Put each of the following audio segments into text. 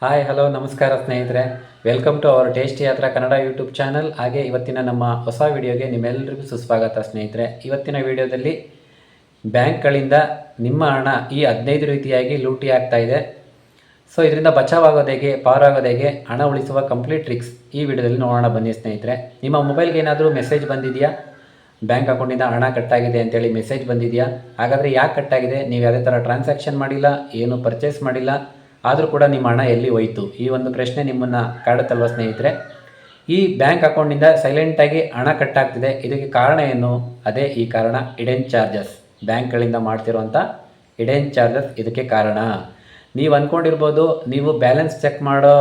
Hi hello ನಮಸ್ಕಾರ ಸ್ನೇಹಿತರೆ. Welcome to our tasty ಯಾತ್ರಾ ಕನ್ನಡ ಯೂಟ್ಯೂಬ್ ಚಾನಲ್. ಹಾಗೆ ಇವತ್ತಿನ ನಮ್ಮ ಹೊಸ ವಿಡಿಯೋಗೆ ನಿಮ್ಮೆಲ್ಲರಿಗೂ ಸುಸ್ವಾಗತ ಸ್ನೇಹಿತರೆ. ಇವತ್ತಿನ ವಿಡಿಯೋದಲ್ಲಿ ಬ್ಯಾಂಕ್ಗಳಿಂದ ನಿಮ್ಮ ಹಣ ಈ 15 ರೀತಿಯಾಗಿ ಲೂಟಿ ಆಗ್ತಾ ಇದೆ. ಸೊ ಇದರಿಂದ ಬಚಾವಾಗೋದು ಹೇಗೆ, ಪಾರಾಗೋದು ಹೇಗೆ, ಹಣ ಉಳಿಸುವ ಕಂಪ್ಲೀಟ್ ಟ್ರಿಕ್ಸ್ ಈ ವಿಡಿಯೋದಲ್ಲಿ ನೋಡೋಣ ಬನ್ನಿ ಸ್ನೇಹಿತರೆ. ನಿಮ್ಮ ಮೊಬೈಲ್ಗೆ ಏನಾದರೂ ಮೆಸೇಜ್ ಬಂದಿದೆಯಾ, ಬ್ಯಾಂಕ್ ಅಕೌಂಟಿಂದ ಹಣ ಕಟ್ಟಾಗಿದೆ ಅಂತೇಳಿ ಮೆಸೇಜ್ ಬಂದಿದೆಯಾ? ಹಾಗಾದರೆ ಯಾಕೆ ಕಟ್ಟಾಗಿದೆ? ನೀವು ಯಾವುದೇ ಥರ ಟ್ರಾನ್ಸಾಕ್ಷನ್ ಮಾಡಿಲ್ಲ, ಏನು ಪರ್ಚೇಸ್ ಮಾಡಿಲ್ಲ, ಆದರೂ ಕೂಡ ನಿಮ್ಮ ಹಣ ಎಲ್ಲಿ ಹೋಯಿತು? ಈ ಒಂದು ಪ್ರಶ್ನೆ ನಿಮ್ಮನ್ನು ಕಾಡುತ್ತಲ್ವ ಸ್ನೇಹಿತರೆ. ಈ ಬ್ಯಾಂಕ್ ಅಕೌಂಟಿಂದ ಸೈಲೆಂಟಾಗಿ ಹಣ ಕಟ್ಟಾಗ್ತಿದೆ, ಇದಕ್ಕೆ ಕಾರಣ ಏನು? ಅದೇ ಈ ಕಾರಣ, ಹಿಡನ್ ಚಾರ್ಜಸ್. ಬ್ಯಾಂಕ್ಗಳಿಂದ ಮಾಡ್ತಿರುವಂಥ ಹಿಡನ್ ಚಾರ್ಜಸ್ ಇದಕ್ಕೆ ಕಾರಣ. ನೀವು ಅಂದ್ಕೊಂಡಿರ್ಬೋದು, ನೀವು ಬ್ಯಾಲೆನ್ಸ್ ಚೆಕ್ ಮಾಡೋ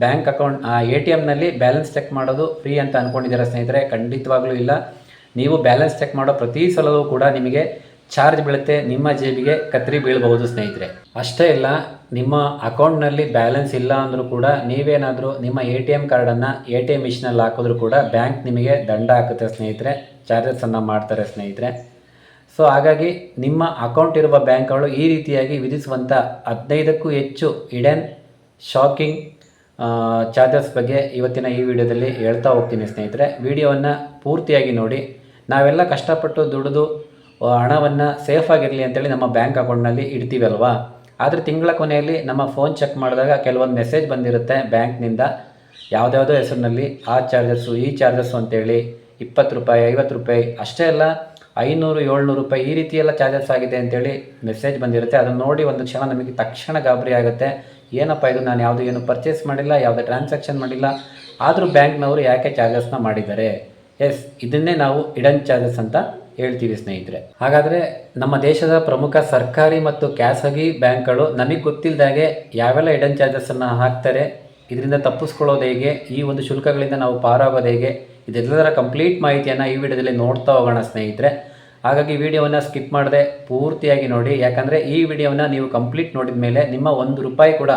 ಬ್ಯಾಂಕ್ ಅಕೌಂಟ್ ATMನಲ್ಲಿ ಬ್ಯಾಲೆನ್ಸ್ ಚೆಕ್ ಮಾಡೋದು ಫ್ರೀ ಅಂತ ಅಂದ್ಕೊಂಡಿದ್ದೀರಾ ಸ್ನೇಹಿತರೆ. ಖಂಡಿತವಾಗ್ಲೂ ಇಲ್ಲ. ನೀವು ಬ್ಯಾಲೆನ್ಸ್ ಚೆಕ್ ಮಾಡೋ ಪ್ರತಿ ಸಲವೂ ಕೂಡ ನಿಮಗೆ ಚಾರ್ಜ್ ಬೀಳುತ್ತೆ, ನಿಮ್ಮ ಜೇಬಿಗೆ ಕತ್ತರಿ ಬೀಳಬಹುದು ಸ್ನೇಹಿತರೆ. ಅಷ್ಟೇ ಇಲ್ಲ, ನಿಮ್ಮ ಅಕೌಂಟ್ನಲ್ಲಿ ಬ್ಯಾಲೆನ್ಸ್ ಇಲ್ಲ ಅಂದರೂ ಕೂಡ ನೀವೇನಾದರೂ ನಿಮ್ಮ ATM ಕಾರ್ಡನ್ನು ATM ಮಿಷಿನಲ್ಲಿ ಹಾಕಿದ್ರೂ ಕೂಡ ಬ್ಯಾಂಕ್ ನಿಮಗೆ ದಂಡ ಹಾಕುತ್ತೆ ಸ್ನೇಹಿತರೆ, ಚಾರ್ಜಸನ್ನು ಮಾಡ್ತಾರೆ ಸ್ನೇಹಿತರೆ. ಸೊ ಹಾಗಾಗಿ ನಿಮ್ಮ ಅಕೌಂಟ್ ಇರುವ ಬ್ಯಾಂಕ್ಗಳು ಈ ರೀತಿಯಾಗಿ ವಿಧಿಸುವಂಥ 15ಕ್ಕೂ ಹೆಚ್ಚು ಹಿಡನ್ ಶಾಕಿಂಗ್ ಚಾರ್ಜಸ್ ಬಗ್ಗೆ ಇವತ್ತಿನ ಈ ವಿಡಿಯೋದಲ್ಲಿ ಹೇಳ್ತಾ ಹೋಗ್ತೀನಿ ಸ್ನೇಹಿತರೆ. ವಿಡಿಯೋವನ್ನು ಪೂರ್ತಿಯಾಗಿ ನೋಡಿ. ನಾವೆಲ್ಲ ಕಷ್ಟಪಟ್ಟು ದುಡಿದು ಹಣವನ್ನು ಸೇಫಾಗಿರಲಿ ಅಂತೇಳಿ ನಮ್ಮ ಬ್ಯಾಂಕ್ ಅಕೌಂಟ್ನಲ್ಲಿ ಇಡ್ತೀವಲ್ವಾ. ಆದರೆ ತಿಂಗಳ ಕೊನೆಯಲ್ಲಿ ನಮ್ಮ ಫೋನ್ ಚೆಕ್ ಮಾಡಿದಾಗ ಕೆಲವೊಂದು ಮೆಸೇಜ್ ಬಂದಿರುತ್ತೆ ಬ್ಯಾಂಕ್ನಿಂದ, ಯಾವುದ್ಯಾವುದೋ ಹೆಸರಿನಲ್ಲಿ ಆ ಚಾರ್ಜಸ್ಸು ಈ ಚಾರ್ಜಸ್ಸು ಅಂತೇಳಿ 20 ರೂಪಾಯಿ 50 ರೂಪಾಯಿ, ಅಷ್ಟೇ ಅಲ್ಲ 500 700 ರೂಪಾಯಿ ಈ ರೀತಿಯೆಲ್ಲ ಚಾರ್ಜಸ್ ಆಗಿದೆ ಅಂತೇಳಿ ಮೆಸೇಜ್ ಬಂದಿರುತ್ತೆ. ಅದನ್ನು ನೋಡಿ ಒಂದು ಕ್ಷಣ ನಮಗೆ ತಕ್ಷಣ ಗಾಬರಿ ಆಗುತ್ತೆ. ಏನಪ್ಪ ಇದು, ನಾನು ಯಾವುದು ಏನು ಪರ್ಚೇಸ್ ಮಾಡಿಲ್ಲ, ಯಾವುದೇ ಟ್ರಾನ್ಸಾಕ್ಷನ್ ಮಾಡಿಲ್ಲ, ಆದರೂ ಬ್ಯಾಂಕ್ನವರು ಯಾಕೆ ಚಾರ್ಜಸ್ನ ಮಾಡಿದ್ದಾರೆ? ಎಸ್, ಇದನ್ನೇ ನಾವು ಹಿಡನ್ ಚಾರ್ಜಸ್ ಅಂತ ಹೇಳ್ತೀವಿ ಸ್ನೇಹಿತರೆ. ಹಾಗಾದರೆ ನಮ್ಮ ದೇಶದ ಪ್ರಮುಖ ಸರ್ಕಾರಿ ಮತ್ತು ಖಾಸಗಿ ಬ್ಯಾಂಕ್ಗಳು ನಮಗೆ ಗೊತ್ತಿಲ್ಲದಾಗೆ ಯಾವೆಲ್ಲ ಹಿಡನ್ ಚಾರ್ಜಸನ್ನು ಹಾಕ್ತಾರೆ, ಇದರಿಂದ ತಪ್ಪಿಸ್ಕೊಳ್ಳೋದು ಹೇಗೆ, ಈ ಒಂದು ಶುಲ್ಕಗಳಿಂದ ನಾವು ಪಾರಾಗೋದು ಹೇಗೆ, ಇದೆಲ್ಲದರ ಕಂಪ್ಲೀಟ್ ಮಾಹಿತಿಯನ್ನು ಈ ವಿಡಿಯೋದಲ್ಲಿ ನೋಡ್ತಾ ಹೋಗೋಣ ಸ್ನೇಹಿತರೆ. ಹಾಗಾಗಿ ವಿಡಿಯೋವನ್ನು ಸ್ಕಿಪ್ ಮಾಡದೆ ಪೂರ್ತಿಯಾಗಿ ನೋಡಿ. ಯಾಕಂದರೆ ಈ ವಿಡಿಯೋವನ್ನು ನೀವು ಕಂಪ್ಲೀಟ್ ನೋಡಿದ ಮೇಲೆ ನಿಮ್ಮ ₹1 ಕೂಡ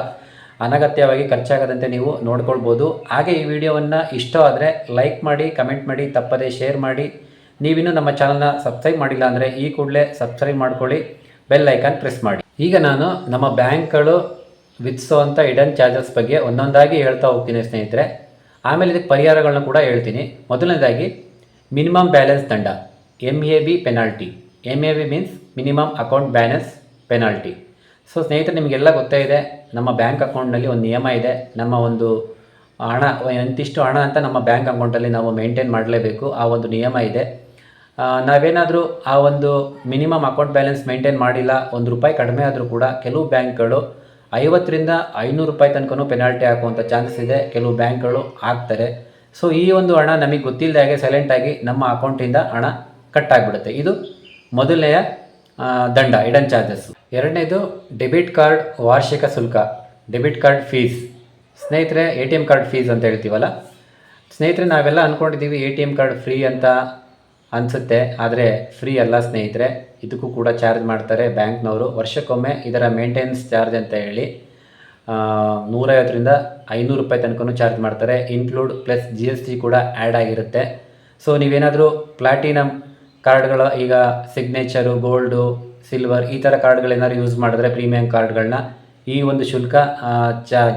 ಅನಗತ್ಯವಾಗಿ ಖರ್ಚಾಗದಂತೆ ನೀವು ನೋಡ್ಕೊಳ್ಬೋದು. ಹಾಗೆ ಈ ವಿಡಿಯೋವನ್ನು ಇಷ್ಟ ಆದರೆ ಲೈಕ್ ಮಾಡಿ, ಕಮೆಂಟ್ ಮಾಡಿ, ತಪ್ಪದೇ ಶೇರ್ ಮಾಡಿ. ನೀವಿನ್ನೂ ನಮ್ಮ ಚಾನಲ್ನ ಸಬ್ಸ್ಕ್ರೈಬ್ ಮಾಡಿಲ್ಲ ಅಂದರೆ ಈ ಕೂಡಲೇ ಸಬ್ಸ್ಕ್ರೈಬ್ ಮಾಡ್ಕೊಳ್ಳಿ, ಬೆಲ್ ಐಕಾನ್ ಪ್ರೆಸ್ ಮಾಡಿ. ಈಗ ನಾನು ನಮ್ಮ ಬ್ಯಾಂಕ್ಗಳು ವಿಧಿಸುವಂಥ ಹಿಡನ್ ಚಾರ್ಜಸ್ ಬಗ್ಗೆ ಒಂದೊಂದಾಗಿ ಹೇಳ್ತಾ ಹೋಗ್ತೀನಿ ಸ್ನೇಹಿತರೆ. ಆಮೇಲೆ ಇದಕ್ಕೆ ಪರಿಹಾರಗಳನ್ನ ಕೂಡ ಹೇಳ್ತೀನಿ. ಮೊದಲನೇದಾಗಿ ಮಿನಿಮಮ್ ಬ್ಯಾಲೆನ್ಸ್ ದಂಡ, MAB penalty. MAB means minimum account balance penalty. So ಸ್ನೇಹಿತರೆ, ನಿಮಗೆಲ್ಲ ಗೊತ್ತೇ ಇದೆ, ನಮ್ಮ ಬ್ಯಾಂಕ್ ಅಕೌಂಟ್ನಲ್ಲಿ ಒಂದು ನಿಯಮ ಇದೆ. ನಮ್ಮ ಒಂದು ಹಣ ಇಂತಿಷ್ಟು ಹಣ ಅಂತ ನಮ್ಮ ಬ್ಯಾಂಕ್ ಅಕೌಂಟಲ್ಲಿ ನಾವು ಮೇಂಟೈನ್ ಮಾಡಲೇಬೇಕು, ಆ ಒಂದು ನಿಯಮ ಇದೆ. ನಾವೇನಾದರೂ ಆ ಒಂದು ಮಿನಿಮಮ್ ಅಕೌಂಟ್ ಬ್ಯಾಲೆನ್ಸ್ ಮೇಂಟೈನ್ ಮಾಡಿಲ್ಲ, ₹1 ಕಡಿಮೆ ಆದರೂ ಕೂಡ ಕೆಲವು ಬ್ಯಾಂಕ್ಗಳು 50 ರಿಂದ 500 ರೂಪಾಯಿ ತನಕನೂ ಪೆನಾಲ್ಟಿ ಹಾಕುವಂಥ ಚಾನ್ಸಸ್ ಇದೆ, ಕೆಲವು ಬ್ಯಾಂಕ್ಗಳು ಹಾಕ್ತಾರೆ. ಸೊ ಈ ಒಂದು ಹಣ ನಮಗೆ ಗೊತ್ತಿಲ್ಲದಾಗೆ ಸೈಲೆಂಟಾಗಿ ನಮ್ಮ ಅಕೌಂಟಿಂದ ಹಣ ಕಟ್ಟಾಗಿಬಿಡುತ್ತೆ. ಇದು ಮೊದಲನೆಯ ದಂಡ, ಹಿಡನ್ ಚಾರ್ಜಸ್. ಎರಡನೇದು ಡೆಬಿಟ್ ಕಾರ್ಡ್ ವಾರ್ಷಿಕ ಶುಲ್ಕ, ಡೆಬಿಟ್ ಕಾರ್ಡ್ ಫೀಸ್. ಸ್ನೇಹಿತರೆ, ATM ಕಾರ್ಡ್ ಫೀಸ್ ಅಂತ ಹೇಳ್ತೀವಲ್ಲ ಸ್ನೇಹಿತರೆ, ನಾವೆಲ್ಲ ಅಂದ್ಕೊಂಡಿದ್ದೀವಿ ATM ಕಾರ್ಡ್ ಫ್ರೀ ಅಂತ ಅನಿಸುತ್ತೆ, ಆದರೆ ಫ್ರೀ ಅಲ್ಲ ಸ್ನೇಹಿತರೆ. ಇದಕ್ಕೂ ಕೂಡ ಚಾರ್ಜ್ ಮಾಡ್ತಾರೆ ಬ್ಯಾಂಕ್ನವರು. ವರ್ಷಕ್ಕೊಮ್ಮೆ ಇದರ ಮೇಂಟೆನೆನ್ಸ್ ಚಾರ್ಜ್ ಅಂತ ಹೇಳಿ 150 ರಿಂದ 500 ರೂಪಾಯಿ ತನಕನೂ ಚಾರ್ಜ್ ಮಾಡ್ತಾರೆ, ಇನ್ಕ್ಲೂಡ್ ಪ್ಲಸ್ GST ಕೂಡ ಆ್ಯಡ್ ಆಗಿರುತ್ತೆ. ಸೊ ನೀವೇನಾದರೂ ಪ್ಲಾಟಿನಮ್ ಕಾರ್ಡ್ಗಳು, ಈಗ ಸಿಗ್ನೇಚರು, ಗೋಲ್ಡು, ಸಿಲ್ವರ್ ಈ ಥರ ಕಾರ್ಡ್ಗಳೇನಾದ್ರು ಯೂಸ್ ಮಾಡಿದ್ರೆ, ಪ್ರೀಮಿಯಂ ಕಾರ್ಡ್ಗಳನ್ನ, ಈ ಒಂದು ಶುಲ್ಕ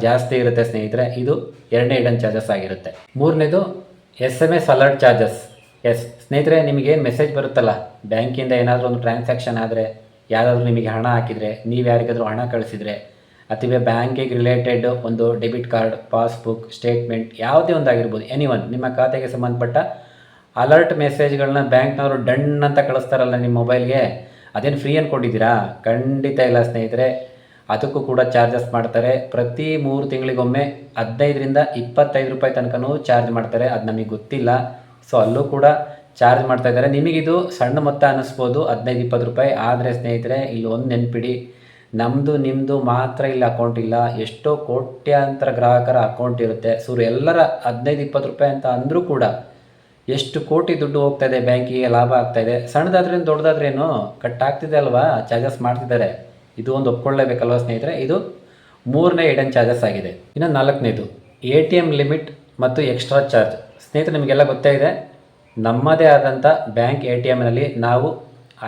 ಜಾಸ್ತಿ ಇರುತ್ತೆ ಸ್ನೇಹಿತರೆ. ಇದು ಎರಡನೇ ಹಿಡನ್ ಚಾರ್ಜಸ್ ಆಗಿರುತ್ತೆ. ಮೂರನೇದು SMS ಅಲರ್ಟ್ ಚಾರ್ಜಸ್. ಎಸ್ ಸ್ನೇಹಿತರೆ, ನಿಮಗೇನು ಮೆಸೇಜ್ ಬರುತ್ತಲ್ಲ, ಬ್ಯಾಂಕಿಂದ ಏನಾದರೂ ಒಂದು ಟ್ರಾನ್ಸಾಕ್ಷನ್ ಆದರೆ, ಯಾವುದಾದ್ರೂ ನಿಮಗೆ ಹಣ ಹಾಕಿದರೆ, ನೀವು ಯಾರಿಗಾದರೂ ಹಣ ಕಳಿಸಿದರೆ, ಅಥವಾ ಬ್ಯಾಂಕಿಗೆ ರಿಲೇಟೆಡ್ ಒಂದು ಡೆಬಿಟ್ ಕಾರ್ಡ್, ಪಾಸ್ಬುಕ್, ಸ್ಟೇಟ್ಮೆಂಟ್ ಯಾವುದೇ ಒಂದು ಆಗಿರ್ಬೋದು, ಎನಿವನ್ ನಿಮ್ಮ ಖಾತೆಗೆ ಸಂಬಂಧಪಟ್ಟ ಅಲರ್ಟ್ ಮೆಸೇಜ್ಗಳನ್ನ ಬ್ಯಾಂಕ್ನವರು ಡನ್ ಅಂತ ಕಳಿಸ್ತಾರಲ್ಲ ನಿಮ್ಮ ಮೊಬೈಲ್ಗೆ, ಅದೇನು ಫ್ರೀ ಅಂದ್ಕೊಂಡಿದ್ದೀರಾ? ಖಂಡಿತ ಇಲ್ಲ ಸ್ನೇಹಿತರೆ, ಅದಕ್ಕೂ ಕೂಡ ಚಾರ್ಜಸ್ ಮಾಡ್ತಾರೆ. ಪ್ರತಿ 3 ತಿಂಗಳಿಗೊಮ್ಮೆ 15 ರಿಂದ 25 ರೂಪಾಯಿ ತನಕನೂ ಚಾರ್ಜ್ ಮಾಡ್ತಾರೆ. ಅದು ನಮಗೆ ಗೊತ್ತಿಲ್ಲ, ಸೊ ಅಲ್ಲೂ ಕೂಡ ಚಾರ್ಜ್ ಮಾಡ್ತಾ ಇದ್ದಾರೆ. ನಿಮಗಿದು ಸಣ್ಣ ಮೊತ್ತ ಅನ್ನಿಸ್ಬೋದು, 15-20 ರೂಪಾಯಿ. ಆದರೆ ಸ್ನೇಹಿತರೆ, ಇಲ್ಲಿ ಒಂದು ನೆನಪಿಡಿ, ನಮ್ಮದು ನಿಮ್ಮದು ಮಾತ್ರ ಇಲ್ಲಿ ಅಕೌಂಟ್ ಇಲ್ಲ, ಎಷ್ಟೋ ಕೋಟ್ಯಾಂತರ ಗ್ರಾಹಕರ ಅಕೌಂಟ್ ಇರುತ್ತೆ. ಸೊ ಎಲ್ಲರ 15-20 ರೂಪಾಯಿ ಅಂತ ಅಂದರೂ ಕೂಡ ಎಷ್ಟು ಕೋಟಿ ದುಡ್ಡು ಹೋಗ್ತಾಯಿದೆ ಬ್ಯಾಂಕಿಗೆ, ಲಾಭ ಆಗ್ತಾಯಿದೆ. ಸಣ್ಣದಾದ್ರೇನು ದೊಡ್ಡದಾದ್ರೇನು ಕಟ್ ಆಗ್ತಿದೆ ಅಲ್ವಾ, ಚಾರ್ಜಸ್ ಮಾಡ್ತಿದ್ದಾರೆ. ಇದು ಒಂದು ಒಪ್ಕೊಳ್ಳೇಬೇಕಲ್ವ ಸ್ನೇಹಿತರೆ. ಇದು ಮೂರನೇ ಹಿಡನ್ ಚಾರ್ಜಸ್ ಆಗಿದೆ. ಇನ್ನು ನಾಲ್ಕನೇದು ATM ಲಿಮಿಟ್ ಮತ್ತು ಎಕ್ಸ್ಟ್ರಾ ಚಾರ್ಜ್. ಸ್ನೇಹಿತರೆ, ನಿಮಗೆಲ್ಲ ಗೊತ್ತೇ ಇದೆ, ನಮ್ಮದೇ ಆದಂಥ ಬ್ಯಾಂಕ್ ATMನಲ್ಲಿ ನಾವು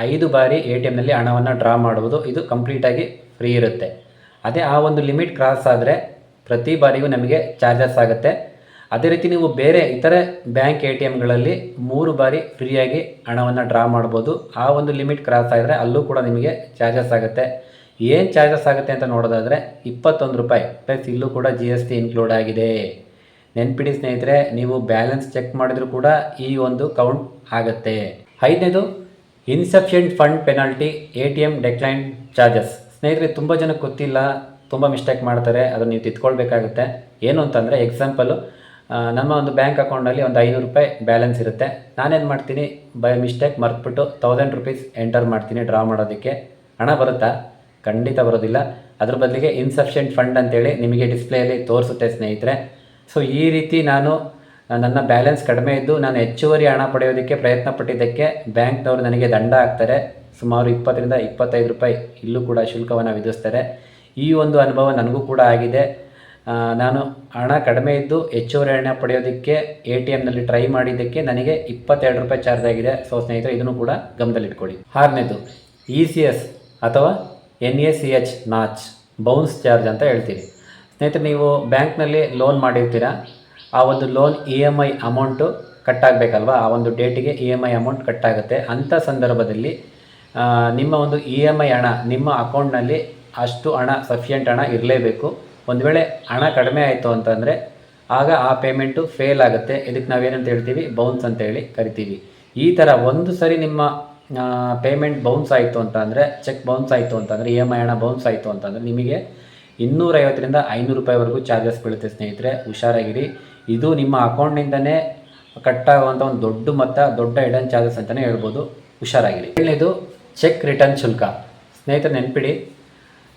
5 ಬಾರಿ ATMನಲ್ಲಿ ಹಣವನ್ನು ಡ್ರಾ ಮಾಡುವುದು. ಇದು ಕಂಪ್ಲೀಟಾಗಿ ಫ್ರೀ ಇರುತ್ತೆ. ಅದೇ ಆ ಒಂದು ಲಿಮಿಟ್ ಕ್ರಾಸ್ ಆದರೆ ಪ್ರತಿ ಬಾರಿಗೂ ನಮಗೆ ಚಾರ್ಜಸ್ ಆಗುತ್ತೆ. ಅದೇ ರೀತಿ ನೀವು ಬೇರೆ ಇತರೆ ಬ್ಯಾಂಕ್ ATMಗಳಲ್ಲಿ 3 ಬಾರಿ ಫ್ರೀಯಾಗಿ ಹಣವನ್ನು ಡ್ರಾ ಮಾಡ್ಬೋದು. ಆ ಒಂದು ಲಿಮಿಟ್ ಕ್ರಾಸ್ ಆಗಿದ್ರೆ ಅಲ್ಲೂ ಕೂಡ ನಿಮಗೆ ಚಾರ್ಜಸ್ ಆಗುತ್ತೆ. ಏನು ಚಾರ್ಜಸ್ ಆಗುತ್ತೆ ಅಂತ ನೋಡೋದಾದರೆ 21 ರೂಪಾಯಿ ಪ್ಲಸ್ ಇಲ್ಲೂ ಕೂಡ GST ಇನ್ಕ್ಲೂಡ್ ಆಗಿದೆ. ನೆನ್ಪಿಡಿ ಸ್ನೇಹಿತರೆ, ನೀವು ಬ್ಯಾಲೆನ್ಸ್ ಚೆಕ್ ಮಾಡಿದರೂ ಕೂಡ ಈ ಒಂದು ಕೌಂಟ್ ಆಗುತ್ತೆ. 5ನೇದು insufficient fund penalty ATM decline charges. ಸ್ನೇಹಿತರೆ, ತುಂಬ ಜನಕ್ಕೆ ಗೊತ್ತಿಲ್ಲ, ತುಂಬ ಮಿಸ್ಟೇಕ್ ಮಾಡ್ತಾರೆ. ಅದನ್ನು ನೀವು ತಿದ್ಕೊಳ್ಬೇಕಾಗುತ್ತೆ. ಏನು ಅಂತಂದರೆ, ಎಕ್ಸಾಂಪಲು ನಮ್ಮ ಒಂದು ಬ್ಯಾಂಕ್ ಅಕೌಂಟಲ್ಲಿ ಒಂದು 500 ರೂಪಾಯಿ ಬ್ಯಾಲೆನ್ಸ್ ಇರುತ್ತೆ. ನಾನೇನು ಮಾಡ್ತೀನಿ, ಬೈ ಮಿಸ್ಟೇಕ್ ಮರ್ತ್ಬಿಟ್ಟು 1000 ರೂಪೀಸ್ ಎಂಟರ್ ಮಾಡ್ತೀನಿ ಡ್ರಾ ಮಾಡೋದಕ್ಕೆ. ಹಣ ಬರುತ್ತಾ? ಖಂಡಿತ ಬರೋದಿಲ್ಲ. ಅದ್ರ ಬದಲಿಗೆ ಇನ್ಸಫಿಷಿಯೆಂಟ್ ಫಂಡ್ ಅಂತೇಳಿ ನಿಮಗೆ ಡಿಸ್ಪ್ಲೇಯಲ್ಲಿ ತೋರಿಸುತ್ತೆ ಸ್ನೇಹಿತರೆ. ಸೊ ಈ ರೀತಿ ನಾನು ನನ್ನ ಬ್ಯಾಲೆನ್ಸ್ ಕಡಿಮೆ ಇದ್ದು ನಾನು ಹೆಚ್ಚುವರಿ ಹಣ ಪಡೆಯೋದಕ್ಕೆ ಪ್ರಯತ್ನ ಪಟ್ಟಿದ್ದಕ್ಕೆ ಬ್ಯಾಂಕ್ನವರು ನನಗೆ ದಂಡ ಹಾಕ್ತಾರೆ. ಸುಮಾರು 20 ರಿಂದ 25 ರೂಪಾಯಿ ಇಲ್ಲೂ ಕೂಡ ಶುಲ್ಕವನ್ನು ವಿಧಿಸ್ತಾರೆ. ಈ ಒಂದು ಅನುಭವ ನನಗೂ ಕೂಡ ಆಗಿದೆ. ನಾನು ಹಣ ಕಡಿಮೆ ಇದ್ದು ಹೆಚ್ಚುವರಿ ಹಣ ಪಡೆಯೋದಕ್ಕೆ ATMನಲ್ಲಿ ಟ್ರೈ ಮಾಡಿದ್ದಕ್ಕೆ ನನಗೆ 22 ರೂಪಾಯಿ ಚಾರ್ಜ್ ಆಗಿದೆ. ಸೊ ಸ್ನೇಹಿತರೆ, ಇದನ್ನು ಕೂಡ ಗಮನದಲ್ಲಿಟ್ಕೊಳ್ಳಿ. 6ನೇದು ECS ಅಥವಾ NACH ನಾಚ್ ಬೌನ್ಸ್ ಚಾರ್ಜ್ ಅಂತ ಹೇಳ್ತೀವಿ. ಸ್ನೇಹಿತರೆ, ನೀವು ಬ್ಯಾಂಕ್ನಲ್ಲಿ ಲೋನ್ ಮಾಡಿರ್ತೀರ. ಆ ಒಂದು ಲೋನ್ EMI ಅಮೌಂಟು ಕಟ್ಟಾಗಬೇಕಲ್ವ, ಆ ಒಂದು ಡೇಟಿಗೆ EMI ಅಮೌಂಟ್ ಕಟ್ಟಾಗುತ್ತೆ. ಅಂಥ ಸಂದರ್ಭದಲ್ಲಿ ನಿಮ್ಮ ಒಂದು EMI ಹಣ ನಿಮ್ಮ ಅಕೌಂಟ್ನಲ್ಲಿ ಅಷ್ಟು ಹಣ ಸಫಿಷಿಯೆಂಟ್ ಹಣ ಇರಲೇಬೇಕು. ಒಂದು ವೇಳೆ ಹಣ ಕಡಿಮೆ ಆಯಿತು ಅಂತಂದರೆ ಆಗ ಆ ಪೇಮೆಂಟು ಫೇಲ್ ಆಗುತ್ತೆ. ಇದಕ್ಕೆ ನಾವೇನಂತ ಹೇಳ್ತೀವಿ, ಬೌನ್ಸ್ ಅಂತೇಳಿ ಕರಿತೀವಿ. ಈ ಥರ ಒಂದು ಸರಿ ನಿಮ್ಮ ಪೇಮೆಂಟ್ ಬೌನ್ಸ್ ಆಯಿತು ಅಂತಂದರೆ, ಚೆಕ್ ಬೌನ್ಸ್ ಆಯಿತು ಅಂತಂದರೆ, EMI ಹಣ ಬೌನ್ಸ್ ಆಯಿತು ಅಂತಂದರೆ ನಿಮಗೆ 250 ರಿಂದ 500 ರೂಪಾಯಿವರೆಗೂ ಚಾರ್ಜಸ್ ಬೀಳುತ್ತೆ. ಸ್ನೇಹಿತರೆ, ಹುಷಾರಾಗಿರಿ. ಇದು ನಿಮ್ಮ ಅಕೌಂಟ್ನಿಂದನೇ ಕಟ್ಟಾಗುವಂಥ ಒಂದು ದೊಡ್ಡ ಮೊತ್ತ, ದೊಡ್ಡ ಹಿಡನ್ ಚಾರ್ಜಸ್ ಅಂತಲೇ ಹೇಳ್ಬೋದು. ಹುಷಾರಾಗಿರಿ. 7ನೇದು ಚೆಕ್ ರಿಟರ್ನ್ ಶುಲ್ಕ. ಸ್ನೇಹಿತರೆ, ನೆನ್ಪಿಡಿ,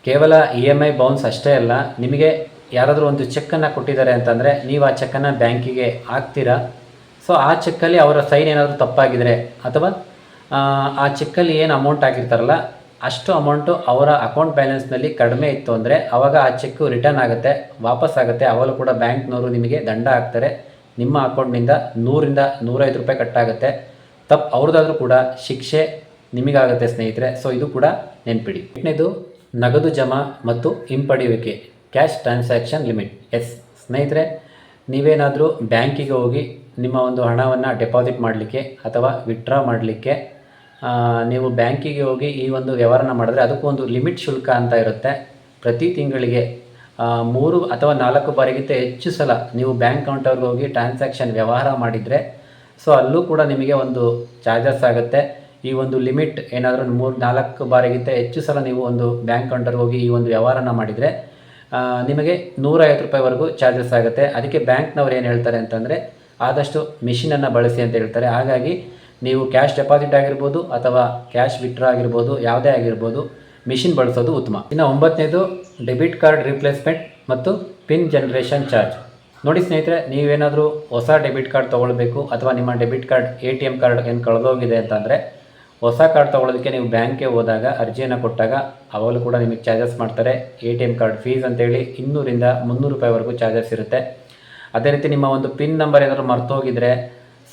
ಕೇವಲ EMI ಬೌನ್ಸ್ ಅಷ್ಟೇ ಅಲ್ಲ, ನಿಮಗೆ ಯಾರಾದರೂ ಒಂದು ಚೆಕ್ಕನ್ನು ಕೊಟ್ಟಿದ್ದಾರೆ ಅಂತಂದರೆ ನೀವು ಆ ಚೆಕ್ಕನ್ನು ಬ್ಯಾಂಕಿಗೆ ಹಾಕ್ತೀರಾ. ಸೊ ಆ ಚೆಕ್ಕಲ್ಲಿ ಅವರ ಸೈನ್ ಏನಾದರೂ ತಪ್ಪಾಗಿದರೆ ಅಥವಾ ಆ ಚೆಕ್ಕಲ್ಲಿ ಏನು ಅಮೌಂಟ್ ಆಗಿರ್ತಾರಲ್ಲ ಅಷ್ಟು ಅಮೌಂಟು ಅವರ ಅಕೌಂಟ್ ಬ್ಯಾಲೆನ್ಸ್ನಲ್ಲಿ ಕಡಿಮೆ ಇತ್ತು ಅಂದರೆ ಆವಾಗ ಆ ಚೆಕ್ಕು ರಿಟರ್ನ್ ಆಗುತ್ತೆ, ವಾಪಸ್ ಆಗುತ್ತೆ. ಅವಾಗಲೂ ಕೂಡ ಬ್ಯಾಂಕ್ನವರು ನಿಮಗೆ ದಂಡ ಹಾಕ್ತಾರೆ. ನಿಮ್ಮ ಅಕೌಂಟ್ನಿಂದ 100 ರಿಂದ 105 ರೂಪಾಯಿ ಕಟ್ಟಾಗುತ್ತೆ. ತಪ್ಪು ಅವ್ರದ್ದಾದರೂ ಕೂಡ ಶಿಕ್ಷೆ ನಿಮಗಾಗುತ್ತೆ ಸ್ನೇಹಿತರೆ. ಸೊ ಇದು ಕೂಡ ನೆನ್ಪಿಡಿ. 8ನೇದು ನಗದು ಜಮಾ ಮತ್ತು ಹಿಂಪಡೆಯುವಿಕೆ, ಕ್ಯಾಶ್ ಟ್ರಾನ್ಸಾಕ್ಷನ್ ಲಿಮಿಟ್. ಸ್ನೇಹಿತರೆ, ನೀವೇನಾದರೂ ಬ್ಯಾಂಕಿಗೆ ಹೋಗಿ ನಿಮ್ಮ ಒಂದು ಹಣವನ್ನು ಡೆಪಾಸಿಟ್ ಮಾಡಲಿಕ್ಕೆ ಅಥವಾ ವಿತ್ಡ್ರಾ ಮಾಡಲಿಕ್ಕೆ ನೀವು ಬ್ಯಾಂಕಿಗೆ ಹೋಗಿ ಈ ಒಂದು ವ್ಯವಹಾರನ ಮಾಡಿದ್ರೆ ಅದಕ್ಕೂ ಒಂದು ಲಿಮಿಟ್ ಶುಲ್ಕ ಅಂತ ಇರುತ್ತೆ. ಪ್ರತಿ ತಿಂಗಳಿಗೆ 3 ಅಥವಾ 4 ಬಾರಿಗಿಂತ ಹೆಚ್ಚು ಸಲ ನೀವು ಬ್ಯಾಂಕ್ ಅಕೌಂಟವ್ರಿಗೆ ಹೋಗಿ ಟ್ರಾನ್ಸಾಕ್ಷನ್ ವ್ಯವಹಾರ ಮಾಡಿದರೆ ಸೊ ಅಲ್ಲೂ ಕೂಡ ನಿಮಗೆ ಒಂದು ಚಾರ್ಜಸ್ ಆಗುತ್ತೆ. ಈ ಒಂದು ಲಿಮಿಟ್ ಏನಾದರೂ 3-4 ಬಾರಿಗಿಂತ ಹೆಚ್ಚು ಸಲ ನೀವು ಒಂದು ಬ್ಯಾಂಕ್ ಅಕೌಂಟರ್ಗೆ ಹೋಗಿ ಈ ಒಂದು ವ್ಯವಹಾರನ ಮಾಡಿದರೆ ನಿಮಗೆ 150 ರೂಪಾಯಿವರೆಗೂ ಚಾರ್ಜಸ್ ಆಗುತ್ತೆ. ಅದಕ್ಕೆ ಬ್ಯಾಂಕ್ನವ್ರು ಏನು ಹೇಳ್ತಾರೆ ಅಂತಂದರೆ, ಆದಷ್ಟು ಮಿಷಿನನ್ನು ಬಳಸಿ ಅಂತ ಹೇಳ್ತಾರೆ. ಹಾಗಾಗಿ ನೀವು ಕ್ಯಾಶ್ ಡೆಪಾಸಿಟ್ ಆಗಿರ್ಬೋದು ಅಥವಾ ಕ್ಯಾಶ್ ವಿತ್ಡ್ರಾ ಆಗಿರ್ಬೋದು, ಯಾವುದೇ ಆಗಿರ್ಬೋದು, ಮಿಷಿನ್ ಬಳಸೋದು ಉತ್ತಮ. ಇನ್ನು 9ನೇದು ಡೆಬಿಟ್ ಕಾರ್ಡ್ ರಿಪ್ಲೇಸ್ಮೆಂಟ್ ಮತ್ತು ಪಿನ್ ಜನರೇಷನ್ ಚಾರ್ಜ್. ನೋಡಿ ಸ್ನೇಹಿತರೆ, ನೀವೇನಾದರೂ ಹೊಸ ಡೆಬಿಟ್ ಕಾರ್ಡ್ ತೊಗೊಳ್ಬೇಕು ಅಥವಾ ನಿಮ್ಮ ಡೆಬಿಟ್ ಕಾರ್ಡ್ ATM ಕಾರ್ಡ್ ಏನು ಕಳೆದೋಗಿದೆ ಅಂತಂದರೆ ಹೊಸ ಕಾರ್ಡ್ ತೊಗೊಳೋದಕ್ಕೆ ನೀವು ಬ್ಯಾಂಕ್ಗೆ ಹೋದಾಗ ಅರ್ಜಿಯನ್ನು ಕೊಟ್ಟಾಗ ಅವಾಗಲೂ ಕೂಡ ನಿಮಗೆ ಚಾರ್ಜಸ್ ಮಾಡ್ತಾರೆ. ATM ಕಾರ್ಡ್ ಫೀಸ್ ಅಂತೇಳಿ 200 ರಿಂದ 300 ರೂಪಾಯಿವರೆಗೂ ಚಾರ್ಜಸ್ ಇರುತ್ತೆ. ಅದೇ ರೀತಿ ನಿಮ್ಮ ಒಂದು ಪಿನ್ ನಂಬರ್ ಏನಾದರೂ ಮರ್ತೋಗಿದ್ರೆ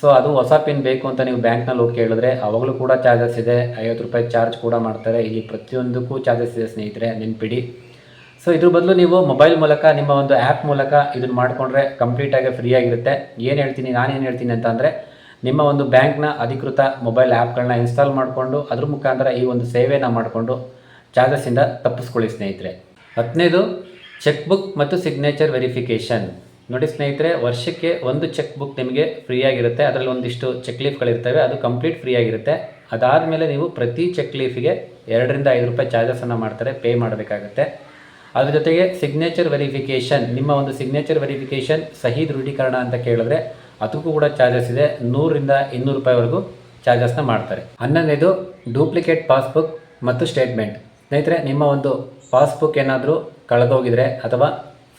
ಸೊ ಅದು ಹೊಸ ಪಿನ್ ಬೇಕು ಅಂತ ನೀವು ಬ್ಯಾಂಕ್ನಲ್ಲಿ ಹೋಗಿ ಕೇಳಿದ್ರೆ ಅವಾಗಲೂ ಕೂಡ ಚಾರ್ಜಸ್ ಇದೆ. 50 ರೂಪಾಯಿ ಚಾರ್ಜ್ ಕೂಡ ಮಾಡ್ತಾರೆ. ಇಲ್ಲಿ ಪ್ರತಿಯೊಂದಕ್ಕೂ ಚಾರ್ಜಸ್ ಇದೆ ಸ್ನೇಹಿತರೆ, ನೆನ್ಪಿಡಿ. ಸೊ ಇದ್ರ ಬದಲು ನೀವು ಮೊಬೈಲ್ ಮೂಲಕ ನಿಮ್ಮ ಒಂದು ಆ್ಯಪ್ ಮೂಲಕ ಇದನ್ನು ಮಾಡಿಕೊಂಡ್ರೆ ಕಂಪ್ಲೀಟಾಗಿ ಫ್ರೀಯಾಗಿರುತ್ತೆ. ನಾನೇನು ಹೇಳ್ತೀನಿ ಅಂತಂದರೆ, ನಿಮ್ಮ ಒಂದು ಬ್ಯಾಂಕ್ನ ಅಧಿಕೃತ ಮೊಬೈಲ್ ಆ್ಯಪ್ಗಳನ್ನ ಇನ್ಸ್ಟಾಲ್ ಮಾಡಿಕೊಂಡು ಅದ್ರ ಮುಖಾಂತರ ಈ ಒಂದು ಸೇವೆನ ಮಾಡಿಕೊಂಡು ಚಾರ್ಜಸ್ಸಿಂದ ತಪ್ಪಿಸ್ಕೊಳ್ಳಿ ಸ್ನೇಹಿತರೆ. 10ನೇದು ಚೆಕ್ ಬುಕ್ ಮತ್ತು ಸಿಗ್ನೇಚರ್ ವೆರಿಫಿಕೇಷನ್. ನೋಡಿ ಸ್ನೇಹಿತರೆ, ವರ್ಷಕ್ಕೆ ಒಂದು ಚೆಕ್ ಬುಕ್ ನಿಮಗೆ ಫ್ರೀಯಾಗಿರುತ್ತೆ. ಅದರಲ್ಲಿ ಒಂದಿಷ್ಟು ಚೆಕ್ ಲೀಫ್ಗಳಿರ್ತವೆ, ಅದು ಕಂಪ್ಲೀಟ್ ಫ್ರೀಯಾಗಿರುತ್ತೆ. ಅದಾದಮೇಲೆ ನೀವು ಪ್ರತಿ ಚೆಕ್ ಲೀಫಿಗೆ 2 ರಿಂದ 5 ರೂಪಾಯಿ ಚಾರ್ಜಸನ್ನು ಮಾಡ್ತಾರೆ, ಪೇ ಮಾಡಬೇಕಾಗುತ್ತೆ. ಅದ್ರ ಜೊತೆಗೆ ಸಿಗ್ನೇಚರ್ ವೆರಿಫಿಕೇಷನ್, ನಿಮ್ಮ ಒಂದು ಸಿಗ್ನೇಚರ್ ವೆರಿಫಿಕೇಷನ್ ಸಹಿ ದೃಢೀಕರಣ ಅಂತ ಕೇಳಿದ್ರೆ ಅದಕ್ಕೂ ಕೂಡ ಚಾರ್ಜಸ್ ಇದೆ. 100 ರಿಂದ 200 ರೂಪಾಯಿವರೆಗೂ ಚಾರ್ಜಸ್ನ ಮಾಡ್ತಾರೆ. 11ನೇದು ಡೂಪ್ಲಿಕೇಟ್ ಪಾಸ್ಬುಕ್ ಮತ್ತು ಸ್ಟೇಟ್ಮೆಂಟ್. ಸ್ನೇಹಿತರೆ, ನಿಮ್ಮ ಒಂದು ಪಾಸ್ಬುಕ್ ಏನಾದರೂ ಕಳೆದೋಗಿದ್ರೆ ಅಥವಾ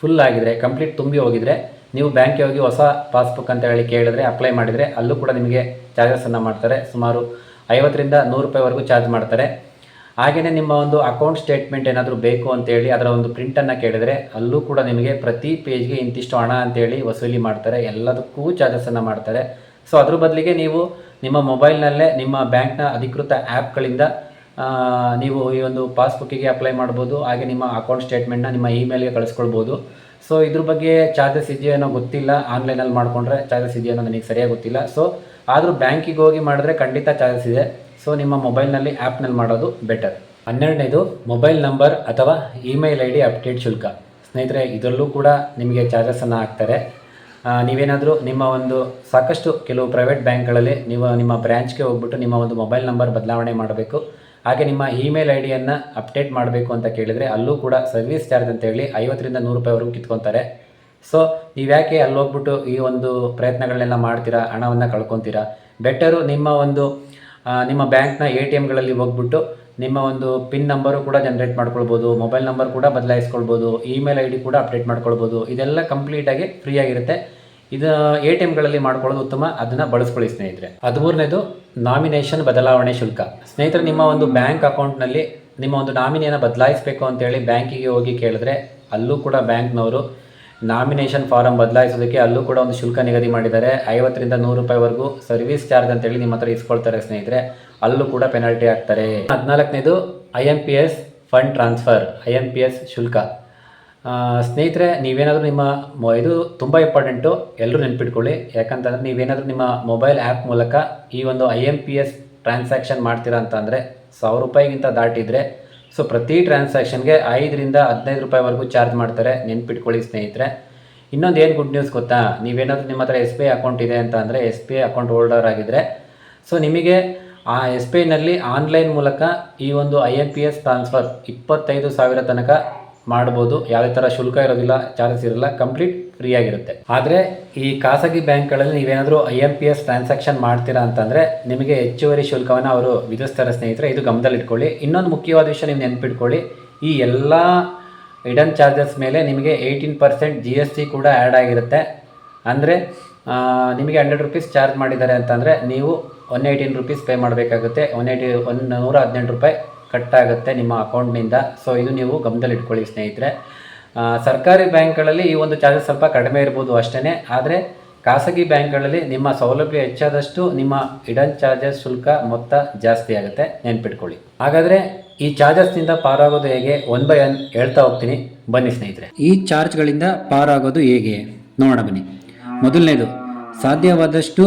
ಫುಲ್ ಆಗಿದ್ರೆ, ಕಂಪ್ಲೀಟ್ ತುಂಬಿ ಹೋಗಿದ್ರೆ ನೀವು ಬ್ಯಾಂಕಿಗೆ ಹೋಗಿ ಹೊಸ ಪಾಸ್ಬುಕ್ ಅಂತ ಹೇಳಿ ಕೇಳಿದ್ರೆ ಅಪ್ಲೈ ಮಾಡಿದರೆ ಅಲ್ಲೂ ಕೂಡ ನಿಮಗೆ ಚಾರ್ಜಸನ್ನು ಮಾಡ್ತಾರೆ. ಸುಮಾರು 50 ರಿಂದ 100 ರೂಪಾಯಿವರೆಗೂ ಚಾರ್ಜ್ ಮಾಡ್ತಾರೆ. ಹಾಗೆಯೇ ನಿಮ್ಮ ಒಂದು ಅಕೌಂಟ್ ಸ್ಟೇಟ್ಮೆಂಟ್ ಏನಾದರೂ ಬೇಕು ಅಂತೇಳಿ ಅದರ ಒಂದು ಪ್ರಿಂಟನ್ನು ಕೇಳಿದರೆ ಅಲ್ಲೂ ಕೂಡ ನಿಮಗೆ ಪ್ರತಿ ಪೇಜ್ಗೆ ಇಂತಿಷ್ಟು ಹಣ ಅಂತೇಳಿ ವಸೂಲಿ ಮಾಡ್ತಾರೆ. ಎಲ್ಲದಕ್ಕೂ ಚಾರ್ಜಸನ್ನು ಮಾಡ್ತಾರೆ. ಸೊ ಅದ್ರ ಬದಲಿಗೆ ನೀವು ನಿಮ್ಮ ಮೊಬೈಲ್ನಲ್ಲೇ ನಿಮ್ಮ ಬ್ಯಾಂಕ್ನ ಅಧಿಕೃತ ಆ್ಯಪ್ಗಳಿಂದ ನೀವು ಈ ಒಂದು ಪಾಸ್ಬುಕ್ಕಿಗೆ ಅಪ್ಲೈ ಮಾಡ್ಬೋದು. ಹಾಗೆ ನಿಮ್ಮ ಅಕೌಂಟ್ ಸ್ಟೇಟ್ಮೆಂಟ್ನ ನಿಮ್ಮ ಇಮೇಲ್ಗೆ ಕಳಿಸ್ಕೊಳ್ಬೋದು. ಸೊ ಇದ್ರ ಬಗ್ಗೆ ಚಾರ್ಜಸ್ ಇದೆಯೋ ಗೊತ್ತಿಲ್ಲ, ಆನ್ಲೈನಲ್ಲಿ ಮಾಡಿಕೊಂಡ್ರೆ ಚಾರ್ಜಸ್ ಇದೆಯೋ ನನಗೆ ಸರಿಯಾಗಿ ಗೊತ್ತಿಲ್ಲ. ಸೊ ಆದರೂ ಬ್ಯಾಂಕಿಗೆ ಹೋಗಿ ಮಾಡಿದ್ರೆ ಖಂಡಿತ ಚಾರ್ಜಸ್ ಇದೆ. ಸೊ ನಿಮ್ಮ ಮೊಬೈಲ್ನಲ್ಲಿ ಆ್ಯಪ್ನಲ್ಲಿ ಮಾಡೋದು ಬೆಟರ್. 12ನೇದು ಮೊಬೈಲ್ ನಂಬರ್ ಅಥವಾ ಇಮೇಲ್ ID ಅಪ್ಡೇಟ್ ಶುಲ್ಕ. ಸ್ನೇಹಿತರೆ, ಇದರಲ್ಲೂ ಕೂಡ ನಿಮಗೆ ಚಾರ್ಜಸನ್ನು ಹಾಕ್ತಾರೆ. ನೀವೇನಾದರೂ ನಿಮ್ಮ ಒಂದು ಸಾಕಷ್ಟು ಕೆಲವು ಪ್ರೈವೇಟ್ ಬ್ಯಾಂಕ್ಗಳಲ್ಲಿ ನೀವು ನಿಮ್ಮ ಬ್ರ್ಯಾಂಚ್ಗೆ ಹೋಗ್ಬಿಟ್ಟು ನಿಮ್ಮ ಒಂದು ಮೊಬೈಲ್ ನಂಬರ್ ಬದಲಾವಣೆ ಮಾಡಬೇಕು, ಹಾಗೆ ನಿಮ್ಮ ಇಮೇಲ್ IDಯನ್ನು ಅಪ್ಡೇಟ್ ಮಾಡಬೇಕು ಅಂತ ಕೇಳಿದರೆ ಅಲ್ಲೂ ಕೂಡ ಸರ್ವಿಸ್ ಚಾರ್ಜ್ ಅಂತೇಳಿ 50 ರಿಂದ 100 ರೂಪಾಯಿವರೆಗೂ ಕಿತ್ಕೊತಾರೆ. ಸೊ ನೀವು ಯಾಕೆ ಅಲ್ಲಿ ಹೋಗ್ಬಿಟ್ಟು ಈ ಒಂದು ಪ್ರಯತ್ನಗಳನ್ನೆಲ್ಲ ಮಾಡ್ತೀರಾ, ಹಣವನ್ನು ಕಳ್ಕೊತೀರಾ? ಬೆಟರು ನಿಮ್ಮ ಬ್ಯಾಂಕ್ನ ATMಗಳಲ್ಲಿ ಹೋಗ್ಬಿಟ್ಟು ನಿಮ್ಮ ಒಂದು ಪಿನ್ ನಂಬರು ಕೂಡ ಜನ್ರೇಟ್ ಮಾಡ್ಕೊಳ್ಬೋದು, ಮೊಬೈಲ್ ನಂಬರ್ ಕೂಡ ಬದಲಾಯಿಸ್ಕೊಳ್ಬೋದು, ಇಮೇಲ್ ID ಕೂಡ ಅಪ್ಡೇಟ್ ಮಾಡ್ಕೊಳ್ಬೋದು. ಇದೆಲ್ಲ ಕಂಪ್ಲೀಟಾಗಿ ಫ್ರೀ ಆಗಿರುತ್ತೆ. ಇದು ATMಗಳಲ್ಲಿ ಮಾಡ್ಕೊಳ್ಳೋದು ಉತ್ತಮ, ಅದನ್ನು ಬಳಸ್ಕೊಳ್ಳಿ ಸ್ನೇಹಿತರೆ. 13ನೇದು ನಾಮಿನೇಷನ್ ಬದಲಾವಣೆ ಶುಲ್ಕ. ಸ್ನೇಹಿತರೆ, ನಿಮ್ಮ ಒಂದು ಬ್ಯಾಂಕ್ ಅಕೌಂಟ್ನಲ್ಲಿ ನಿಮ್ಮ ಒಂದು ನಾಮಿನಿಯನ್ನು ಬದಲಾಯಿಸಬೇಕು ಅಂತೇಳಿ ಬ್ಯಾಂಕಿಗೆ ಹೋಗಿ ಕೇಳಿದ್ರೆ ಅಲ್ಲೂ ಕೂಡ ಬ್ಯಾಂಕ್ನವರು ನಾಮಿನೇಷನ್ ಫಾರಮ್ ಬದಲಾಯಿಸೋದಕ್ಕೆ ಅಲ್ಲೂ ಕೂಡ ಒಂದು ಶುಲ್ಕ ನಿಗದಿ ಮಾಡಿದ್ದಾರೆ. 50 ರಿಂದ 100 ರೂಪಾಯಿವರೆಗೂ ಸರ್ವಿಸ್ ಚಾರ್ಜ್ ಅಂತೇಳಿ ನಿಮ್ಮ ಹತ್ರ ಇಸ್ಕೊಳ್ತಾರೆ ಸ್ನೇಹಿತರೆ, ಅಲ್ಲೂ ಕೂಡ ಪೆನಾಲ್ಟಿ ಹಾಕ್ತಾರೆ. 14ನೇದು IMPS ಫಂಡ್ ಟ್ರಾನ್ಸ್ಫರ್, IMPS ಶುಲ್ಕ. ಸ್ನೇಹಿತರೆ, ನೀವೇನಾದರೂ ಇದು ತುಂಬ ಇಂಪಾರ್ಟೆಂಟು, ಎಲ್ಲರೂ ನೆನ್ಪಿಟ್ಕೊಳ್ಳಿ. ಯಾಕಂತಂದರೆ ನೀವೇನಾದರೂ ನಿಮ್ಮ ಮೊಬೈಲ್ ಆ್ಯಪ್ ಮೂಲಕ ಈ ಒಂದು IMPS ಟ್ರಾನ್ಸಾಕ್ಷನ್ ಮಾಡ್ತೀರಾ ಅಂತ ಅಂದರೆ 1000 ರೂಪಾಯಿಗಿಂತ ದಾಟಿದರೆ ಸೊ ಪ್ರತಿ ಟ್ರಾನ್ಸಾಕ್ಷನ್ಗೆ 5 ರಿಂದ 15 ರೂಪಾಯಿವರೆಗೂ ಚಾರ್ಜ್ ಮಾಡ್ತಾರೆ, ನೆನ್ಪಿಟ್ಕೊಳ್ಳಿ ಸ್ನೇಹಿತರೆ. ಇನ್ನೊಂದು ಏನು ಗುಡ್ ನ್ಯೂಸ್ ಗೊತ್ತಾ, ನೀವೇನಾದರೂ ನಿಮ್ಮ ಹತ್ರ SBI ಅಕೌಂಟ್ ಇದೆ ಅಂತ ಅಂದರೆ SBI ಅಕೌಂಟ್ ಹೋಲ್ಡರ್ ಆಗಿದ್ದರೆ ಸೊ ನಿಮಗೆ ಆ SBIನಲ್ಲಿ ಆನ್ಲೈನ್ ಮೂಲಕ ಈ ಒಂದು IMPS ಟ್ರಾನ್ಸ್ಫರ್ 25,000 ತನಕ ಮಾಡ್ಬೋದು. ಯಾವುದೇ ಥರ ಶುಲ್ಕ ಇರೋದಿಲ್ಲ, ಚಾರ್ಜಸ್ ಇರೋಲ್ಲ, ಕಂಪ್ಲೀಟ್ ಫ್ರೀ ಆಗಿರುತ್ತೆ. ಆದರೆ ಈ ಖಾಸಗಿ ಬ್ಯಾಂಕ್ಗಳಲ್ಲಿ ನೀವೇನಾದರೂ IMPS ಟ್ರಾನ್ಸಾಕ್ಷನ್ ಮಾಡ್ತೀರಾ ಅಂತಂದರೆ ನಿಮಗೆ ಹೆಚ್ಚುವರಿ ಶುಲ್ಕವನ್ನು ಅವರು ವಿಧಿಸ್ತಾರೆ ಸ್ನೇಹಿತರೆ, ಇದು ಗಮನದಲ್ಲಿಟ್ಕೊಳ್ಳಿ. ಇನ್ನೊಂದು ಮುಖ್ಯವಾದ ವಿಷಯ ನೀವು ನೆನ್ಪಿಟ್ಕೊಳ್ಳಿ, ಈ ಎಲ್ಲ ಹಿಡನ್ ಚಾರ್ಜಸ್ ಮೇಲೆ ನಿಮಗೆ 18% GST ಕೂಡ ಆ್ಯಡ್ ಆಗಿರುತ್ತೆ. ಅಂದರೆ ನಿಮಗೆ 100 ರೂಪೀಸ್ ಚಾರ್ಜ್ ಮಾಡಿದ್ದಾರೆ ಅಂತಂದರೆ ನೀವು 118 ರೂಪೀಸ್ ಪೇ ಮಾಡಬೇಕಾಗುತ್ತೆ. 118 ರೂಪಾಯಿ ಕಟ್ಟಾಗುತ್ತೆ ನಿಮ್ಮ ಅಕೌಂಟ್ನಿಂದ. ಸೊ ಇದು ನೀವು ಗಮನದಲ್ಲಿ ಇಟ್ಕೊಳ್ಳಿ ಸ್ನೇಹಿತರೆ. ಸರ್ಕಾರಿ ಬ್ಯಾಂಕ್ಗಳಲ್ಲಿ ಈ ಒಂದು ಚಾರ್ಜಸ್ ಸ್ವಲ್ಪ ಕಡಿಮೆ ಇರ್ಬೋದು ಅಷ್ಟೇ, ಆದರೆ ಖಾಸಗಿ ಬ್ಯಾಂಕ್ಗಳಲ್ಲಿ ನಿಮ್ಮ ಸೌಲಭ್ಯ ಹೆಚ್ಚಾದಷ್ಟು ನಿಮ್ಮ ಹಿಡನ್ ಚಾರ್ಜಸ್ ಶುಲ್ಕ ಮೊತ್ತ ಜಾಸ್ತಿ ಆಗುತ್ತೆ, ನೆನ್ಪಿಟ್ಕೊಳ್ಳಿ. ಹಾಗಾದರೆ ಈ ಚಾರ್ಜಸ್ನಿಂದ ಪಾರಾಗೋದು ಹೇಗೆ, 1 by 1 ಹೇಳ್ತಾ ಹೋಗ್ತೀನಿ, ಬನ್ನಿ ಸ್ನೇಹಿತರೆ. ಈ ಚಾರ್ಜ್ಗಳಿಂದ ಪಾರಾಗೋದು ಹೇಗೆ ನೋಡೋಣ ಬನ್ನಿ. ಮೊದಲನೇದು, ಸಾಧ್ಯವಾದಷ್ಟು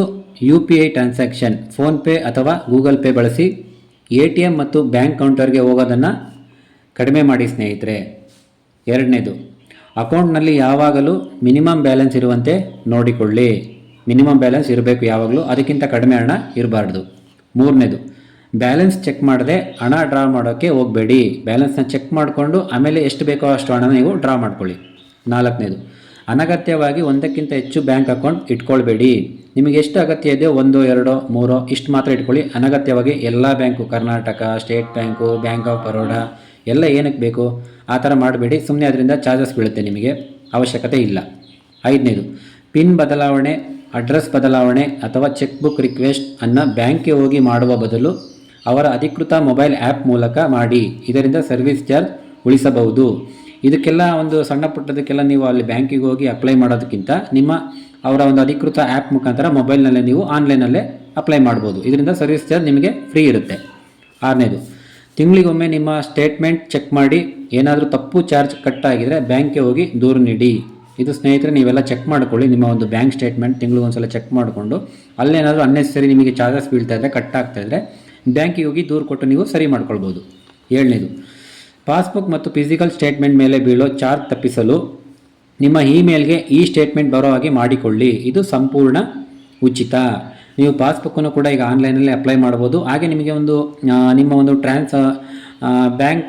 UPI ಟ್ರಾನ್ಸಾಕ್ಷನ್, ಫೋನ್ಪೇ ಅಥವಾ ಗೂಗಲ್ ಪೇ ಬಳಸಿ ATM ಮತ್ತು ಬ್ಯಾಂಕ್ ಕೌಂಟರ್ಗೆ ಹೋಗೋದನ್ನು ಕಡಿಮೆ ಮಾಡಿ ಸ್ನೇಹಿತರೆ. 2ನೇದು, ಅಕೌಂಟ್ನಲ್ಲಿ ಯಾವಾಗಲೂ ಮಿನಿಮಮ್ ಬ್ಯಾಲೆನ್ಸ್ ಇರುವಂತೆ ನೋಡಿಕೊಳ್ಳಿ. ಮಿನಿಮಮ್ ಬ್ಯಾಲೆನ್ಸ್ ಇರಬೇಕು ಯಾವಾಗಲೂ, ಅದಕ್ಕಿಂತ ಕಡಿಮೆ ಹಣ ಇರಬಾರ್ದು. 3ನೇದು, ಬ್ಯಾಲೆನ್ಸ್ ಚೆಕ್ ಮಾಡದೆ ಹಣ ಡ್ರಾ ಮಾಡೋಕ್ಕೆ ಹೋಗಬೇಡಿ. ಬ್ಯಾಲೆನ್ಸ್ನ ಚೆಕ್ ಮಾಡಿಕೊಂಡು ಆಮೇಲೆ ಎಷ್ಟು ಬೇಕೋ ಅಷ್ಟು ಹಣ ನೀವು ಡ್ರಾ ಮಾಡ್ಕೊಳ್ಳಿ. 4ನೇದು, ಅನಗತ್ಯವಾಗಿ ಒಂದಕ್ಕಿಂತ ಹೆಚ್ಚು ಬ್ಯಾಂಕ್ ಅಕೌಂಟ್ ಇಟ್ಕೊಳ್ಬೇಡಿ. ನಿಮಗೆ ಎಷ್ಟು ಅಗತ್ಯ ಇದೆಯೋ 1, 2, 3 ಇಷ್ಟು ಮಾತ್ರ ಇಟ್ಕೊಳ್ಳಿ. ಅನಗತ್ಯವಾಗಿ ಎಲ್ಲ bank, Karnataka state bank, bank of Baroda ಎಲ್ಲ ಏನಕ್ಕೆ ಬೇಕು ಆ ಥರ ಮಾಡಬೇಡಿ. ಸುಮ್ಮನೆ ಅದರಿಂದ ಚಾರ್ಜಸ್ ಬೀಳುತ್ತೆ, ನಿಮಗೆ ಅವಶ್ಯಕತೆ ಇಲ್ಲ. 5ನೇದು, ಪಿನ್ ಬದಲಾವಣೆ, ಅಡ್ರೆಸ್ ಬದಲಾವಣೆ ಅಥವಾ ಚೆಕ್ ಬುಕ್ ರಿಕ್ವೆಸ್ಟ್ ಅನ್ನು ಬ್ಯಾಂಕ್ಗೆ ಹೋಗಿ ಮಾಡುವ ಬದಲು ಅವರ ಅಧಿಕೃತ ಮೊಬೈಲ್ ಆ್ಯಪ್ ಮೂಲಕ ಮಾಡಿ. ಇದರಿಂದ ಸರ್ವಿಸ್ ಚಾರ್ಜ್ ಉಳಿಸಬಹುದು. ಇದಕ್ಕೆಲ್ಲ ಒಂದು ಸಣ್ಣ ಪುಟ್ಟದಕ್ಕೆಲ್ಲ ನೀವು ಅಲ್ಲಿ ಬ್ಯಾಂಕಿಗೆ ಹೋಗಿ ಅಪ್ಲೈ ಮಾಡೋದಕ್ಕಿಂತ ಅವರ ಒಂದು ಅಧಿಕೃತ ಆ್ಯಪ್ ಮುಖಾಂತರ ಮೊಬೈಲ್ನಲ್ಲೇ ನೀವು ಆನ್ಲೈನಲ್ಲೇ ಅಪ್ಲೈ ಮಾಡ್ಬೋದು. ಇದರಿಂದ ಸರ್ವಿಸ್ ಚಾರ್ಜ್ ನಿಮಗೆ ಫ್ರೀ ಇರುತ್ತೆ. 6ನೇದು, ತಿಂಗಳಿಗೊಮ್ಮೆ ನಿಮ್ಮ ಸ್ಟೇಟ್ಮೆಂಟ್ ಚೆಕ್ ಮಾಡಿ, ಏನಾದರೂ ತಪ್ಪು ಚಾರ್ಜ್ ಕಟ್ಟಾಗಿದ್ದರೆ ಬ್ಯಾಂಕ್ಗೆ ಹೋಗಿ ದೂರು ನೀಡಿ. ಇದು ಸ್ನೇಹಿತರೆ ನೀವೆಲ್ಲ ಚೆಕ್ ಮಾಡ್ಕೊಳ್ಳಿ, ನಿಮ್ಮ ಒಂದು ಬ್ಯಾಂಕ್ ಸ್ಟೇಟ್ಮೆಂಟ್ ತಿಂಗಳಿಗೊಂದ್ಸಲ ಚೆಕ್ ಮಾಡಿಕೊಂಡು ಅಲ್ಲೇನಾದರೂ ಅನ್ನೆಸರಿ ನಿಮಗೆ ಚಾರ್ಜಸ್ ಬೀಳ್ತಾ ಇದ್ದರೆ, ಕಟ್ಟಾಗ್ತಾ ಇದ್ದರೆ ಬ್ಯಾಂಕಿಗೆ ಹೋಗಿ ದೂರು ಕೊಟ್ಟು ನೀವು ಸರಿ ಮಾಡ್ಕೊಳ್ಬೋದು. 7ನೇದು, ಪಾಸ್ಬುಕ್ ಮತ್ತು ಫಿಸಿಕಲ್ ಸ್ಟೇಟ್ಮೆಂಟ್ ಮೇಲೆ ಬೀಳೋ ಚಾರ್ಜ್ ತಪ್ಪಿಸಲು ನಿಮ್ಮ ಇಮೇಲ್ಗೆ ಈ ಸ್ಟೇಟ್ಮೆಂಟ್ ಬರೋ ಹಾಗೆ ಮಾಡಿಕೊಳ್ಳಿ. ಇದು ಸಂಪೂರ್ಣ ಉಚಿತ. ನೀವು ಪಾಸ್ಬುಕ್ಕನ್ನು ಕೂಡ ಈಗ ಆನ್ಲೈನಲ್ಲಿ ಅಪ್ಲೈ ಮಾಡ್ಬೋದು. ಹಾಗೆ ನಿಮಗೆ ನಿಮ್ಮ ಒಂದು ಬ್ಯಾಂಕ್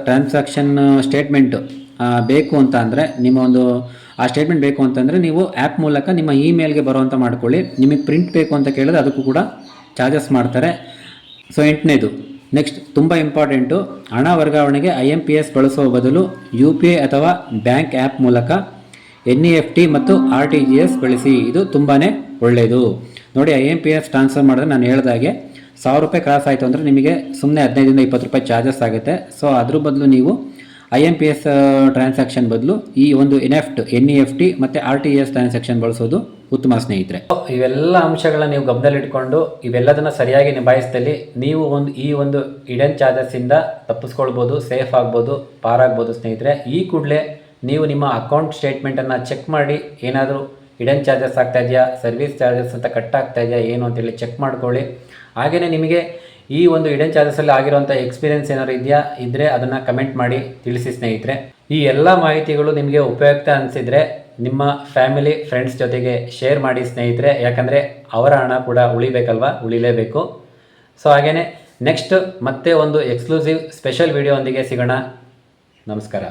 ಟ್ರಾನ್ಸಾಕ್ಷನ್ ಸ್ಟೇಟ್ಮೆಂಟ್ ಬೇಕು ಅಂತ ಅಂದರೆ ಆ ಸ್ಟೇಟ್ಮೆಂಟ್ ಬೇಕು ಅಂತಂದರೆ ನೀವು ಆ್ಯಪ್ ಮೂಲಕ ನಿಮ್ಮ ಇಮೇಲ್ಗೆ ಬರುವಂಥ ಮಾಡ್ಕೊಳ್ಳಿ. ನಿಮಗೆ ಪ್ರಿಂಟ್ ಬೇಕು ಅಂತ ಕೇಳಿದ್ರೆ ಅದಕ್ಕೂ ಕೂಡ ಚಾರ್ಜಸ್ ಮಾಡ್ತಾರೆ. ಸೊ 8ನೇದು, ನೆಕ್ಸ್ಟ್ ತುಂಬ ಇಂಪಾರ್ಟೆಂಟು, ಹಣ ವರ್ಗಾವಣೆಗೆ IMPS ಬಳಸುವ ಬದಲು UPI ಅಥವಾ ಬ್ಯಾಂಕ್ ಆ್ಯಪ್ ಮೂಲಕ NEFT ಮತ್ತು RTGS ಬಳಸಿ. ಇದು ತುಂಬಾ ಒಳ್ಳೆಯದು. ನೋಡಿ, IMPS ಟ್ರಾನ್ಸ್ಫರ್ ಮಾಡಿದ್ರೆ ನಾನು ಹೇಳ್ದಾಗೆ 1000 ರೂಪಾಯಿ ಕ್ರಾಸ್ ಆಯಿತು ಅಂದರೆ ನಿಮಗೆ ಸುಮ್ಮನೆ 15 ರಿಂದ 20 ರೂಪಾಯಿ ಚಾರ್ಜಸ್ ಆಗುತ್ತೆ. ಸೊ ಅದ್ರ ಬದಲು ನೀವು IMPS ಟ್ರಾನ್ಸಾಕ್ಷನ್ ಬದಲು ಈ ಒಂದು NEFT ಮತ್ತು RTGS ಟ್ರಾನ್ಸಾಕ್ಷನ್ ಬಳಸೋದು ಉತ್ತಮ ಸ್ನೇಹಿತರೆ. ಇವೆಲ್ಲ ಅಂಶಗಳನ್ನ ನೀವು ಗಮನದಲ್ಲಿಟ್ಕೊಂಡು ಇವೆಲ್ಲದನ್ನು ಸರಿಯಾಗಿ ನಿಭಾಯಿಸಿದಲ್ಲಿ ನೀವು ಈ ಒಂದು ಹಿಡನ್ ಚಾರ್ಜಸ್ಸಿಂದ ತಪ್ಪಿಸ್ಕೊಳ್ಬೋದು, ಸೇಫ್ ಆಗ್ಬೋದು, ಪಾರಾಗ್ಬೋದು ಸ್ನೇಹಿತರೆ. ಈ ಕೂಡಲೇ ನೀವು ನಿಮ್ಮ ಅಕೌಂಟ್ ಸ್ಟೇಟ್ಮೆಂಟನ್ನು ಚೆಕ್ ಮಾಡಿ ಏನಾದರೂ ಹಿಡನ್ ಚಾರ್ಜಸ್ ಆಗ್ತಾ ಇದೆಯಾ, ಸರ್ವಿಸ್ ಚಾರ್ಜಸ್ ಅಂತ ಕಟ್ ಆಗ್ತಾ ಇದೆಯಾ ಏನು ಅಂತೇಳಿ ಚೆಕ್ ಮಾಡ್ಕೊಳ್ಳಿ. ಹಾಗೆಯೇ ನಿಮಗೆ ಈ ಒಂದು ಹಿಡನ್ ಚಾರ್ಜಸಲ್ಲಿ ಆಗಿರುವಂಥ ಎಕ್ಸ್ಪೀರಿಯೆನ್ಸ್ ಏನಾದ್ರು ಇದ್ದರೆ ಅದನ್ನು ಕಮೆಂಟ್ ಮಾಡಿ ತಿಳಿಸಿ ಸ್ನೇಹಿತರೆ. ಈ ಎಲ್ಲ ಮಾಹಿತಿಗಳು ನಿಮಗೆ ಉಪಯುಕ್ತ ಅನಿಸಿದರೆ ನಿಮ್ಮ ಫ್ಯಾಮಿಲಿ ಫ್ರೆಂಡ್ಸ್ ಜೊತೆಗೆ ಶೇರ್ ಮಾಡಿ ಸ್ನೇಹಿತರೆ. ಯಾಕಂದರೆ ಅವರ ಹಣ ಕೂಡ ಉಳಿಲೇಬೇಕು. ಸೊ ಹಾಗೆಯೇ ನೆಕ್ಸ್ಟ್ ಮತ್ತೆ ಒಂದು ಎಕ್ಸ್ಕ್ಲೂಸಿವ್ ಸ್ಪೆಷಲ್ ವಿಡಿಯೋ ಒಂದಿಗೆ ಸಿಗೋಣ. ನಮಸ್ಕಾರ.